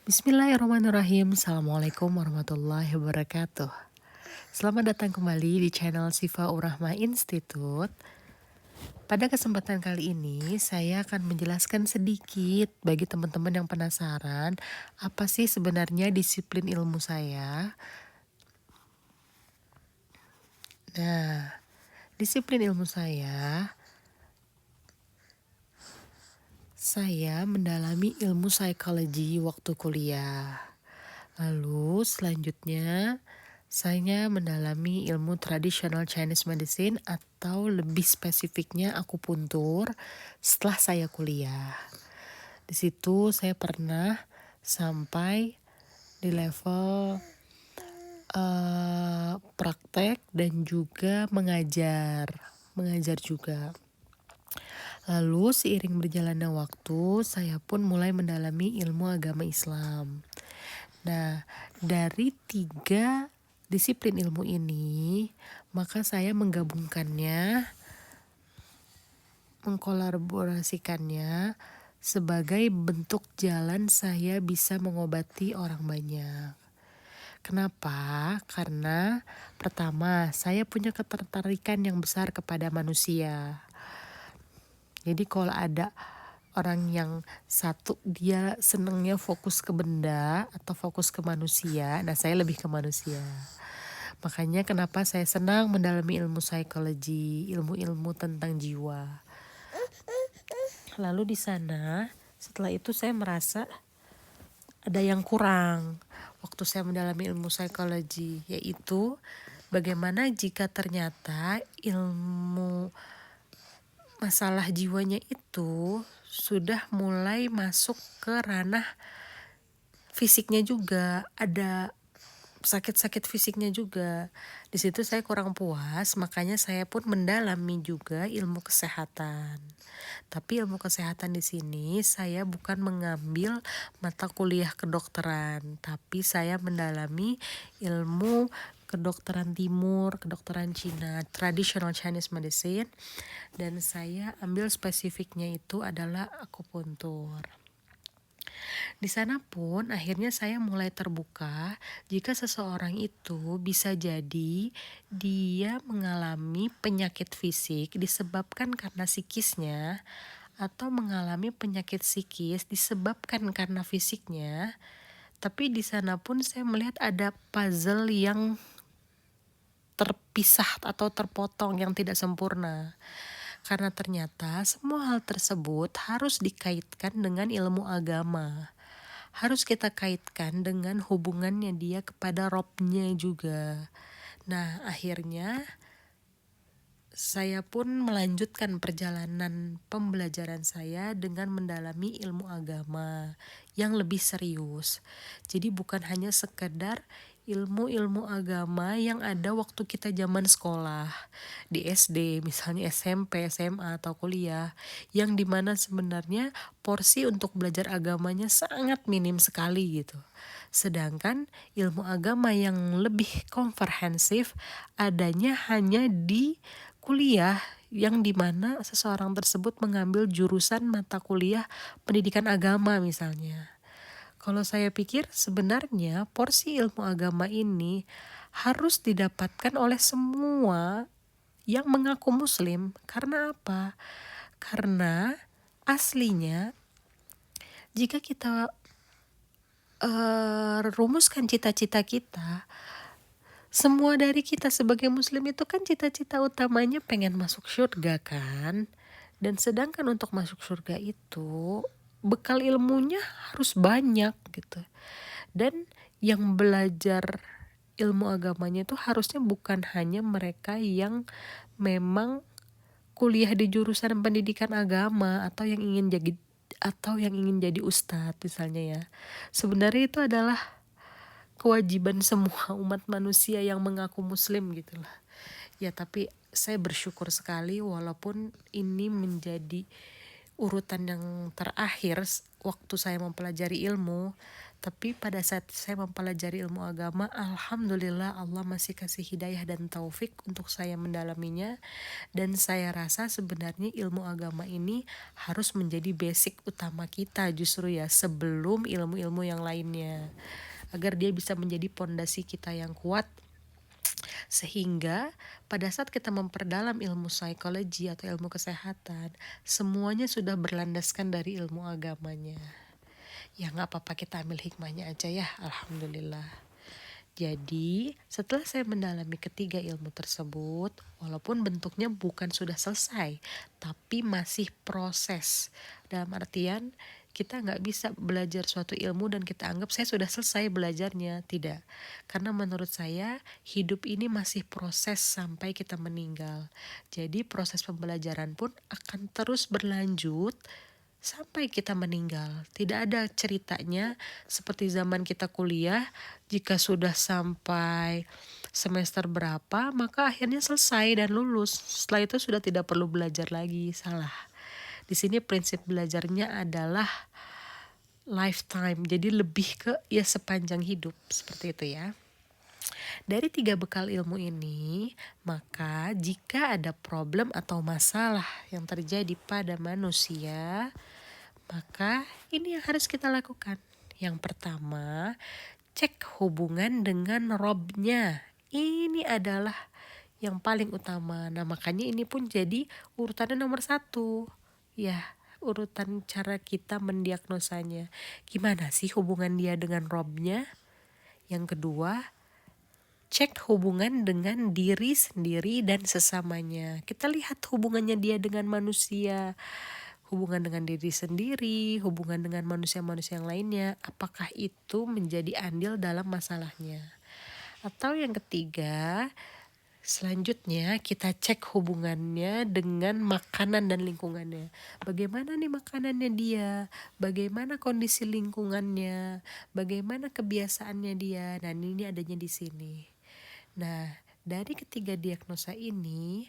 Bismillahirrahmanirrahim. Assalamualaikum warahmatullahi wabarakatuh. Selamat datang kembali di channel Sifa Urahma Institute. Pada kesempatan kali ini saya akan menjelaskan sedikit bagi teman-teman yang penasaran apa sih sebenarnya disiplin ilmu saya. Nah, disiplin ilmu saya mendalami ilmu psikologi waktu kuliah. Lalu selanjutnya saya mendalami ilmu traditional Chinese medicine atau lebih spesifiknya akupuntur setelah saya kuliah. Di situ saya pernah sampai di level praktek dan juga mengajar juga. Lalu seiring berjalannya waktu, saya pun mulai mendalami ilmu agama Islam. Nah, dari 3 disiplin ilmu ini, maka saya mengkolaborasikannya sebagai bentuk jalan saya bisa mengobati orang banyak. Kenapa? Karena pertama, saya punya ketertarikan yang besar kepada manusia. Jadi kalau ada orang yang satu dia senengnya fokus ke benda atau fokus ke manusia, nah saya lebih ke manusia. Makanya kenapa saya senang mendalami ilmu psikologi, ilmu-ilmu tentang jiwa. Lalu di sana, setelah itu saya merasa ada yang kurang waktu saya mendalami ilmu psikologi, yaitu bagaimana jika ternyata ilmu masalah jiwanya itu sudah mulai masuk ke ranah fisiknya juga, ada sakit-sakit fisiknya juga. Di situ saya kurang puas, makanya saya pun mendalami juga ilmu kesehatan. Tapi ilmu kesehatan di sini saya bukan mengambil mata kuliah kedokteran, tapi saya mendalami ilmu kedokteran timur, kedokteran Cina, traditional Chinese medicine, dan saya ambil spesifiknya itu adalah akupuntur. Di sana pun akhirnya saya mulai terbuka jika seseorang itu bisa jadi dia mengalami penyakit fisik disebabkan karena psikisnya atau mengalami penyakit psikis disebabkan karena fisiknya. Tapi di sana pun saya melihat ada puzzle yang terpisah atau terpotong yang tidak sempurna. Karena ternyata semua hal tersebut harus dikaitkan dengan ilmu agama. Harus kita kaitkan dengan hubungannya dia kepada Robnya juga. Nah, akhirnya saya pun melanjutkan perjalanan pembelajaran saya dengan mendalami ilmu agama yang lebih serius. Jadi bukan hanya sekedar ilmu-ilmu agama yang ada waktu kita zaman sekolah di SD, misalnya SMP, SMA atau kuliah, yang dimana sebenarnya porsi untuk belajar agamanya sangat minim sekali gitu. Sedangkan ilmu agama yang lebih komprehensif adanya hanya di kuliah yang dimana seseorang tersebut mengambil jurusan mata kuliah pendidikan agama misalnya. Kalau saya pikir sebenarnya porsi ilmu agama ini harus didapatkan oleh semua yang mengaku muslim. Karena apa? Karena aslinya jika kita rumuskan cita-cita kita, semua dari kita sebagai muslim itu kan cita-cita utamanya pengen masuk surga kan. Dan sedangkan untuk masuk surga itu bekal ilmunya harus banyak gitu. Dan yang belajar ilmu agamanya itu harusnya bukan hanya mereka yang memang kuliah di jurusan pendidikan agama atau yang ingin jadi ustadz misalnya ya. Sebenarnya itu adalah kewajiban semua umat manusia yang mengaku muslim gitulah. Ya tapi saya bersyukur sekali walaupun ini menjadi urutan yang terakhir waktu saya mempelajari ilmu, Tapi pada saat saya mempelajari ilmu agama, alhamdulillah Allah masih kasih hidayah dan taufik untuk saya mendalaminya. Dan saya rasa sebenarnya ilmu agama ini harus menjadi basic utama kita justru ya, sebelum ilmu-ilmu yang lainnya, agar dia bisa menjadi pondasi kita yang kuat, sehingga pada saat kita memperdalam ilmu psikologi atau ilmu kesehatan, semuanya sudah berlandaskan dari ilmu agamanya. Ya nggak apa-apa, kita ambil hikmahnya aja ya, alhamdulillah. Jadi setelah saya mendalami ketiga ilmu tersebut, walaupun bentuknya bukan sudah selesai, tapi masih proses. Dalam artian kita nggak bisa belajar suatu ilmu dan kita anggap saya sudah selesai belajarnya. Tidak, karena menurut saya hidup ini masih proses sampai kita meninggal. Jadi proses pembelajaran pun akan terus berlanjut sampai kita meninggal. Tidak ada ceritanya seperti zaman kita kuliah, jika sudah sampai semester berapa maka akhirnya selesai dan lulus. Setelah itu sudah tidak perlu belajar lagi. Salah. Di sini prinsip belajarnya adalah lifetime. Jadi lebih ke ya sepanjang hidup, seperti itu ya. Dari 3 bekal ilmu ini, maka jika ada problem atau masalah yang terjadi pada manusia, maka ini yang harus kita lakukan. Yang pertama, cek hubungan dengan Robnya. Ini adalah yang paling utama. Nah makanya ini pun jadi urutannya nomor 1. Ya, urutan cara kita mendiagnosanya. Gimana sih hubungan dia dengan Robnya? Yang kedua, cek hubungan dengan diri sendiri dan sesamanya. Kita lihat hubungannya dia dengan manusia, hubungan dengan diri sendiri, hubungan dengan manusia-manusia yang lainnya, apakah itu menjadi andil dalam masalahnya. Atau yang ketiga, selanjutnya kita cek hubungannya dengan makanan dan lingkungannya. Bagaimana nih makanannya dia, bagaimana kondisi lingkungannya, bagaimana kebiasaannya dia. Nah ini adanya di sini. Nah dari ketiga diagnosa ini,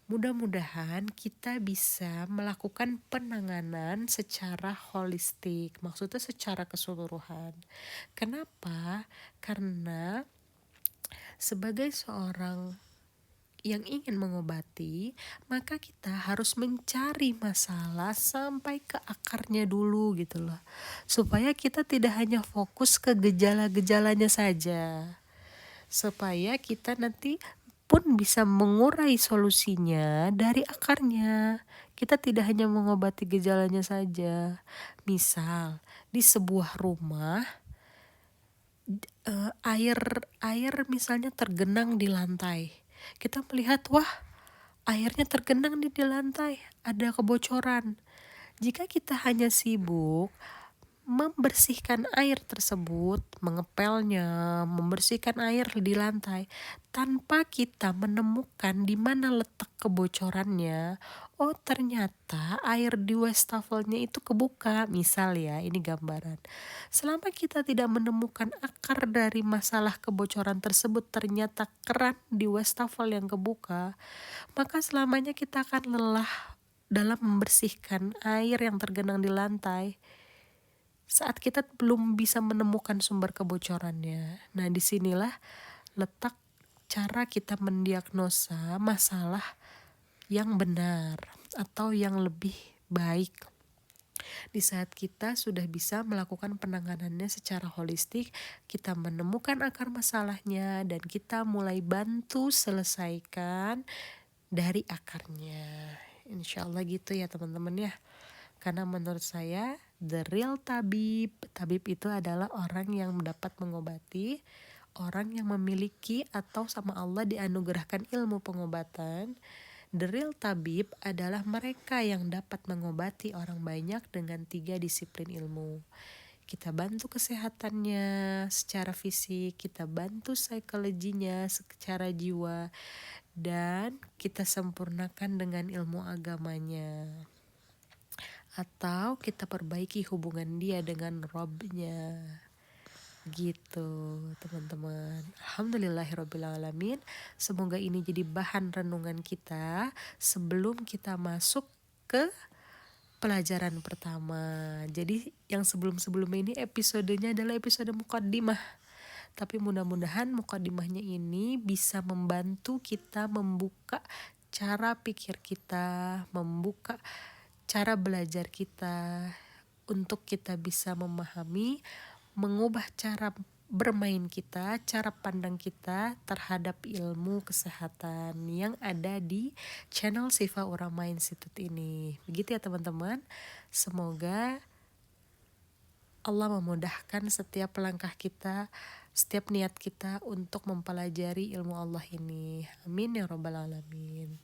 mudah-mudahan kita bisa melakukan penanganan secara holistik, maksudnya secara keseluruhan. Kenapa? Karena sebagai seorang yang ingin mengobati, maka kita harus mencari masalah sampai ke akarnya dulu gitu loh. Supaya kita tidak hanya fokus ke gejala-gejalanya saja. Supaya kita nanti pun bisa mengurai solusinya dari akarnya. Kita tidak hanya mengobati gejalanya saja. Misal di sebuah rumah air misalnya tergenang di lantai. Kita melihat wah airnya tergenang di lantai, ada kebocoran. Jika kita hanya sibuk membersihkan air tersebut, mengepelnya, membersihkan air di lantai, tanpa kita menemukan di mana letak kebocorannya. Oh ternyata air di wastafelnya itu kebuka, misal ya, ini gambaran. Selama kita tidak menemukan akar dari masalah kebocoran tersebut, ternyata keran di wastafel yang kebuka, maka selamanya kita akan lelah dalam membersihkan air yang tergenang di lantai saat kita belum bisa menemukan sumber kebocorannya. Nah disinilah letak cara kita mendiagnosa masalah yang benar atau yang lebih baik. Di saat kita sudah bisa melakukan penanganannya secara holistik, kita menemukan akar masalahnya dan kita mulai bantu selesaikan dari akarnya. Insya Allah gitu ya teman-teman ya. Karena menurut saya the real tabib itu adalah orang yang dapat mengobati, orang yang memiliki atau sama Allah dianugerahkan ilmu pengobatan. The real tabib adalah mereka yang dapat mengobati orang banyak dengan 3 disiplin ilmu. Kita bantu kesehatannya secara fisik, kita bantu psikologinya secara jiwa, dan kita sempurnakan dengan ilmu agamanya. Atau kita perbaiki hubungan dia dengan Robnya. Gitu teman-teman. Alhamdulillahirrabbilalamin. Semoga ini jadi bahan renungan kita sebelum kita masuk ke pelajaran pertama. Jadi yang sebelum-sebelum ini episodenya adalah episode mukaddimah. Tapi mudah-mudahan mukaddimahnya ini bisa membantu kita membuka cara pikir kita, membuka cara belajar kita untuk kita bisa memahami, mengubah cara bermain kita, cara pandang kita terhadap ilmu kesehatan yang ada di channel Sifa Urama Institute ini. Begitu ya teman-teman. Semoga Allah memudahkan setiap langkah kita, setiap niat kita untuk mempelajari ilmu Allah ini. Amin ya robbal alamin.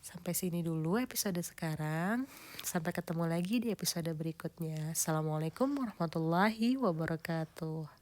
Sampai sini dulu episode sekarang. Sampai ketemu lagi di episode berikutnya. Assalamualaikum warahmatullahi wabarakatuh.